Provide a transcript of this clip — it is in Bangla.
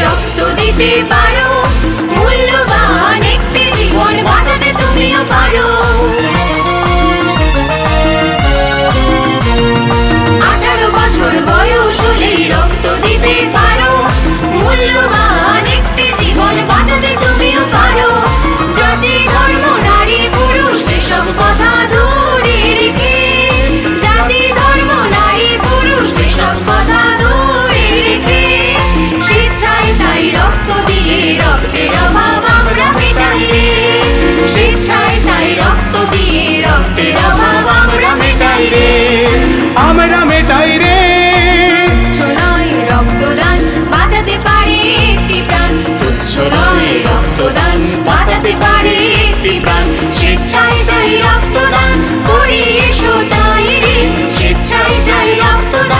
রক্ত দিতে পারো, মূল্যবান একটি জীবন বাঁচাতে তুমিও পারো। 18 বছর বয়স হলেই রক্ত দিতে পারো, মূল্যবান একটি জীবন বাঁচাতে তুমিও পারো। জাতি ধর্ম নারী পুরুষ এসব কথা দূরে রেখে, জাতি ধর্ম নারী পুরুষ এসব কথা দূরে রেখে স্বেচ্ছায় তাই রক্ত দিয়ে রক্তের অভাব আমরা মেটাই রে, স্বেচ্ছায় তাই রক্ত দিয়ে রক্তের অভাব আমরা মেটাই রে, আমরা মেটাই রে। তুচ্ছ নয় রক্তদান বাঁচাতে পারে একটি প্রাণ, তুচ্ছ নয় রক্তদান বাঁচাতে পারে একটি প্রাণ। স্বেচ্ছায় চাই রক্তদান করি এসো তাই রে, স্বেচ্ছায় চাই রক্তদান